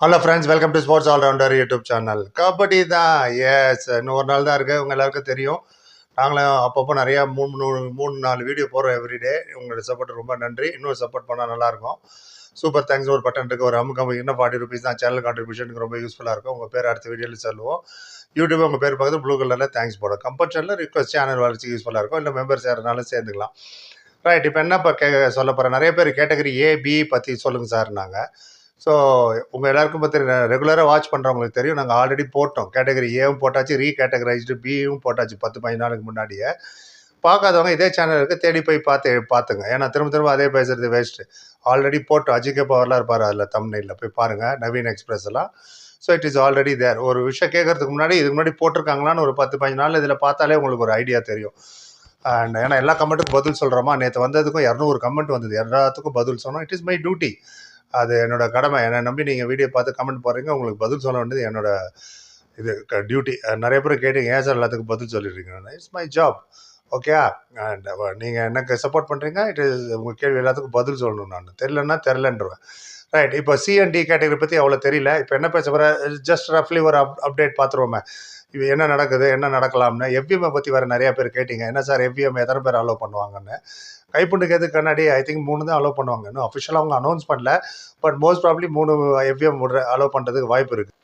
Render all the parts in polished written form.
Hello friends, welcome to sports allrounder YouTube channel. Kabaddi தான். Yes, இன்னும் ஒரு நாள் தான் இருக்குது. உங்கள் எல்லாருக்கும் தெரியும். நாங்களும் அப்பப்போ நிறையா மூணு நாலு வீடியோ போடுறோம் எவ்ரிடே. உங்களோட சப்போர்ட் ரொம்ப நன்றி. இன்னும் சப்போர்ட் பண்ணால் நல்லாயிருக்கும். Super thanks. ஒரு பட்டன் இருக்குது, ஒரு அமுக்கு இன்னும் ₹40 தான். சேனல் கான்ட்ரிபியூஷனுக்கு ரொம்ப யூஸ்ஃபுல்லாக இருக்கும். உங்கள் பேர் அடுத்த வீடியோவில் சொல்லுவோம். யூடியூப் உங்கள் பேர் பக்கத்தில் ப்ளூ கலரில் தேங்க்ஸ் போடும். கம்பல்சரியில் ரிக்வஸ்ட் சேனல் வளர்ச்சி யூஸ்ஃபுல்லாக இருக்கும். இல்லை மெம்பர் சேர்றதுனாலும் சேர்ந்துக்கலாம். ரைட். இப்போ என்ன சொல்ல போகிறேன், நிறைய பேர் கேட்டகரி ஏ பி பற்றி சொல்லுங்கள் சார். நாங்கள் ஸோ உங்கள் எல்லாருக்கும் பற்றி ரெகுலராக வாட்ச் பண்ணுறவங்களுக்கு தெரியும். நாங்கள் ஆல்ரெடி போட்டோம். கேட்டகரி ஏவும் போட்டாச்சு, ரீகேட்டகரைஸ்டு பியும் போட்டாச்சு 10-15 நாளுக்கு முன்னாடியே. பார்க்காதவங்க இதே சேனலுக்கு தேடி போய் பார்த்துங்க. ஏன்னா திரும்ப அதே பேசுறது வேஸ்ட்டு. ஆல்ரெடி போட்டோம். அஜிகே பவர்லாம் இருப்பார் அதில், தம்ப்நெயிலில் போய் பாருங்கள். நவீன் எக்ஸ்பிரஸ் எல்லாம். So it is already there. ஒரு விஷயம் கேட்கறதுக்கு முன்னாடி இதுக்கு முன்னாடி போட்டிருக்காங்களான்னு ஒரு 10-15 நாள் இதில் பார்த்தாலே உங்களுக்கு ஒரு ஐடியா தெரியும். அண்ட் ஏன்னா எல்லா கமெண்ட்டுக்கும் பதில் சொல்கிறோமா. நேற்று வந்ததுக்கும் 200 கமெண்ட் வந்தது. எல்லாத்துக்கும் பதில் சொன்னோம். It is my duty. அது என்னோட கடமை. என்னை நம்பி நீங்கள் வீடியோ பார்த்து கமெண்ட் போடுறீங்க. உங்களுக்கு பதில் சொல்ல வேண்டியது என்னோட இது டியூட்டி. நிறைய பேர் கேட்டீங்க, ஏன் சார் எல்லாத்துக்கும் பதில் சொல்லிடுறீங்க. It's my job. Okay. And நீங்கள் எனக்கு சப்போர்ட் பண்ணுறீங்க. இட் இஸ் உங்கள் கேள்வி எல்லாத்துக்கும் பதில் சொல்லணும். நான் தெரிலன்னா தெரிலன்றவேன். ரைட். இப்போ சிஎன்டி கேட்டகரி பற்றி அவ்வளோ தெரியல. இப்போ என்ன பேச போகிற, ஜஸ்ட் ரஃப்லி ஒரு அப்டேட் பார்த்துருவோமே. இது என்ன நடக்குது, என்ன நடக்கலாம்னு. எஃப்விஎம்ஐ பற்றி வேறு நிறையா பேர் கேட்டிங்க. என்ன சார் எஃப்விஎம் எத்தனை பேர் அலோவ் பண்ணுவாங்கன்னு. கைப்புண்டுக்கு எது கண்ணாடி ஐ திங்க் 3 தான் அலோவ் பண்ணுவாங்க. இன்னும் அஃபிஷியலாக அவங்க அனௌன்ஸ் பண்ணல. பட் மோஸ்ட் ப்ராப்ளி 3 எஃப்விஎம் அலோவ் பண்ணுறதுக்கு வாய்ப்பு இருக்குது.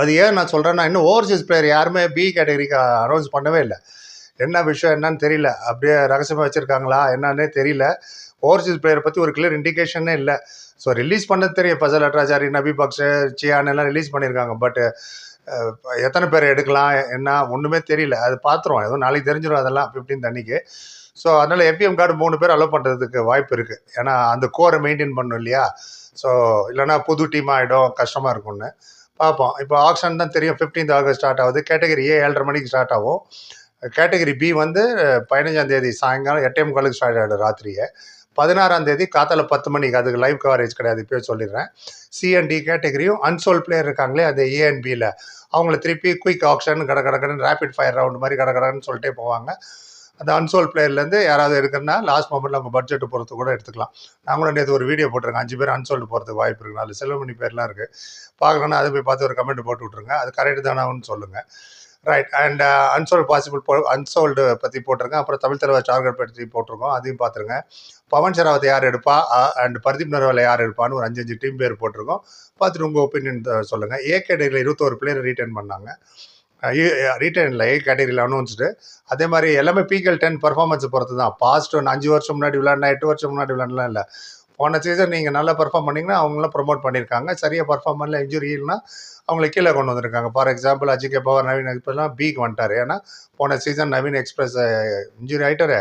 அது ஏன் நான் சொல்கிறேன்னா, இன்னும் ஓவர்சீஸ் பிளேயர் யாருமே பி கேட்டகரிக்கு அனௌன்ஸ் பண்ணவே இல்லை. என்ன விஷயம் என்னன்னு தெரியல. அப்படியே ரகசியமாக வச்சுருக்காங்களா என்னன்னே தெரியல. ஓவர்சீஸ் பிளேயர் பற்றி ஒரு கிளியர் இண்டிகேஷனே இல்லை. ஸோ ரிலீஸ் பண்ணது தெரியும். ஃபசல் அட்ராச்சாரி, நபி பக்ஷ், சியான் எல்லாம் ரிலீஸ் பண்ணியிருக்காங்க. பட் எத்தனை பேர் எடுக்கலாம் என்ன ஒன்றுமே தெரியல. அது பார்த்துருவோம். ஏதோ நாளைக்கு தெரிஞ்சிடும் அதெல்லாம் 15 அன்னைக்கு. ஸோ அதனால் எஃப்எம் கார்டு 3 பேர் அலோவ் பண்ணுறதுக்கு வாய்ப்பு இருக்குது. ஏன்னா அந்த கோரை மெயின்டைன் பண்ணணும் இல்லையா. ஸோ இல்லைனா புது டீம் ஆகிடும், கஷ்டமாக இருக்கும்னு பார்ப்போம். இப்போ ஆக்ஷன் தான் தெரியும். 15 ஆகஸ்ட் ஸ்டார்ட் ஆகுது. கேட்டகரி ஏ 7:30 மணிக்கு ஸ்டார்ட் ஆகும். கேட்டகரி பி வந்து 15ஆம் தேதி சாயங்காலம் 8:45 ஸ்டார்ட் ஆகிடும் ராத்திரியே. 16ஆம் தேதி காத்தால 10 மணிக்கு. அதுக்கு லைவ் கவரேஜ் கிடையாது, இப்போயே சொல்லிடுறேன். சிஎன்டி கேட்டகரியும் அன்சோல்ட் பிளேயர் இருக்காங்களே, அது ஏஎன்பியில் அவங்கள திருப்பி குயிக் ஆக்ஷன் கடன்னு ரேபிட் ஃபயர் ரவுண்ட் மாதிரி கடன்னு சொல்லிட்டே போவாங்க. அந்த அன்சோல்ட் பிளேயர்லேருந்து யாராவது எடுக்கிறனா லாஸ்ட் மொமெண்ட்டில் அவங்க பட்ஜெட்டு பொறுத்து கூட எடுத்துக்கலாம். நாங்களும் நேற்று ஒரு வீடியோ போட்டிருக்கேன். 5 பேர் அன்சோல்டு போகிறதுக்கு வாய்ப்பு இருக்குது. 4 செல்வமணி பேர்லாம் இருக்குது. பார்க்கணுன்னா அதை போய் பார்த்து ஒரு கமெண்ட் போட்டு விட்ருங்க. அது கரெக்டு தானான்னு சொல்லுங்கள். ரைட். அண்ட் அன்சோல்டு பற்றி போட்டிருக்கேன். அப்புறம் தமிழ் தலைவர் டார்கெட் பற்றி போட்டிருக்கோம், அதையும் பார்த்துருங்க. பவன் ஷெராவத்தை யார் எடுப்பா அண்ட் பர்தீப் நர்வாலை யார் எடுப்பான்னு ஒரு 5 டீம் பேர் போட்டிருக்கோம். பார்த்துட்டு உங்கள் ஒப்பீனியன் சொல்லுங்கள். ஏ கேட்டகரியில் 21 பிளேயர் ரீட்டைன் பண்ணாங்க. ரீட்டைனில் ஏ கேட்டகரியில் அனௌன்ஸ்டு. அதே மாதிரி எல்லாமே பிகேஎல் 10 பர்ஃபார்மன்ஸை பொறுத்து தான். பாஸ்ட் 5 வருஷம் முன்னாடி விளையாடினா 8 வருஷம் முன்னாடி விளையாடலாம் இல்லை. போன சீசன் நீங்கள் நல்லா பர்ஃபார்ம் பண்ணிங்கன்னா அவங்களாம் ப்ரொமோட் பண்ணியிருக்காங்க. சரியாக பர்ஃபார்ம் பண்ணல, இன்ஜுரி இல்லைனா அவங்களை கீழே கொண்டு வந்திருக்காங்க. ஃபார் எக்ஸாம்பிள் அஜிகே பவர், நவீன் எக்ஸ்பிரஸ்லாம் பிக்கு வந்துட்டார். ஏன்னா போன சீசன் நவீன் எக்ஸ்பிரஸ் இன்ஜுரி ஆகிட்டாரு.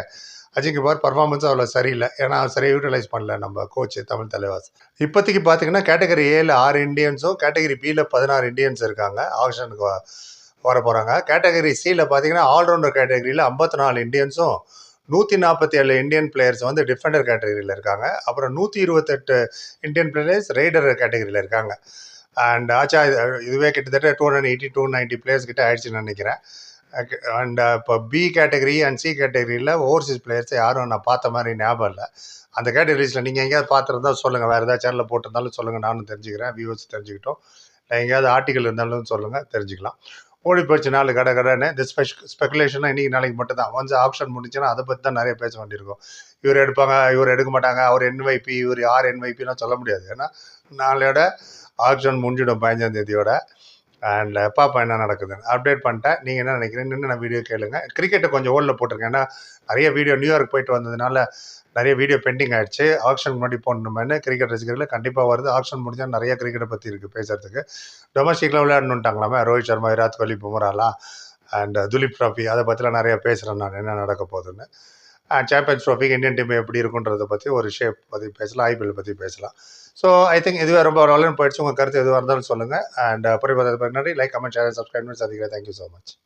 அஜிகே பவர் பர்ஃபார்மன்ஸ் அவ்வளோ சரியில்லை. ஏன்னா சரியாக யூட்டிலைஸ் பண்ணல நம்ம கோச் தமிழ் தலைவாஸ். இப்போதைக்கு பார்த்தீங்கன்னா கேட்டகரி ஏல 6 இண்டியன்ஸும் கேட்டகரி பியில் 16 இண்டியன்ஸ் இருக்காங்க. ஆக்ஷனுக்கு வர போகிறாங்க. கேட்டகரி சியில் பார்த்தீங்கன்னா ஆல்ரவுண்டர் கேட்டகரியில் 54 இண்டியன்ஸும் 147 இந்தியன் பிளேயர்ஸ் வந்து டிஃபெண்டர் கேட்டகரியில் இருக்காங்க. அப்புறம் 128 இந்தியன் பிளேயர்ஸ் ரைடர் கேட்டகரியில் இருக்காங்க. அண்ட் ஆச்சா இதுவே கிட்டத்தட்ட 280-290 பிளேயர்ஸ் கிட்ட ஆயிடுச்சுன்னு நினைக்கிறேன். அண்ட் இப்போ பி கேட்டகரி அண்ட் சி கேட்டகரியில் ஓவர்சீஸ் பிளேயர்ஸ் யாரும் நான் பார்த்த மாதிரி ஞாபகம் இல்லை. அந்த கேட்டகரிஸில் நீங்கள் எங்கேயாவது பார்த்துருந்தா சொல்லுங்கள். வேறு ஏதாவது சேனலில் போட்டிருந்தாலும் சொல்லுங்கள், நானும் தெரிஞ்சுக்கிறேன், வியூவர்ஸ் தெரிஞ்சுக்கிட்டோம். இல்லை எங்கேயாவது ஆர்டிக்கல் இருந்தாலும் சொல்லுங்கள், தெரிஞ்சுக்கலாம். ஓடி போயிடுச்சு நாலு கடன்னு. இந்த ஸ்பெகுலேஷனாக இன்றைக்கி நாளைக்கு மட்டும் தான். ஒன்ஸ் ஆப்ஷன் முடிஞ்சுன்னா அதை பற்றி தான் நிறைய பேச வேண்டியிருக்கும். இவர் எடுப்பாங்க, இவர் எடுக்க மாட்டாங்க, அவர் என்வைபி, இவர் யார் என்வைபிலாம் சொல்ல முடியாது. ஏன்னா நாளையோட ஆப்ஷன் முடிஞ்சிடும் 15ஆம் தேதியோட. அண்ட் பாப்பா என்ன நடக்குதுன்னு அப்டேட் பண்ணிட்டேன். நீங்கள் என்ன நினைக்கிறீங்கன்னு நான் வீடியோ கேளுங்க. கிரிக்கெட்டை கொஞ்சம் ஓல்டில் போட்டிருக்கேன். ஏன்னா நிறைய வீடியோ நியூயார்க் போயிட்டு வந்ததுனால நிறைய வீடியோ பெண்டிங் ஆகிடுச்சு. ஆக்ஷன் முன்னாடி போடணுமென்னு கிரிக்கெட் ரசிகர்கள் கண்டிப்பாக வருது. ஆக்ஷன் முடிஞ்சால் நிறைய கிரிக்கெட்டை பற்றி இருக்குது பேசுகிறதுக்கு. டொமஸ்டிக்கில் விளையாடணுன்ட்டாங்களாமே ரோஹித் சர்மா, விராட் கோலி, பும்ராலாம் அண்ட் துலீப் ட்ராஃபி, அதை பற்றிலாம் நிறைய பேசுகிறேன் நான், என்ன நடக்க போகுதுன்னு. And champions traffic Indian team எப்படி இருக்குன்றதை பற்றி ஒரு ஷேப் பற்றி பேசலாம், ஐபிஎல் பற்றி பேசலாம். ஸோ ஐ திங்க் இதுவே ரொம்ப ஒரு போயிடுச்சு. உங்கள் கருத்து எதுவாக இருந்தாலும் சொல்லுங்கள். அண்ட் அப்புறம் நன்றி. லைக், கமெண்ட், ஷேர், சப்ஸ்கிரைப் பண்ணி சந்திக்கிறேன். Thank you so much.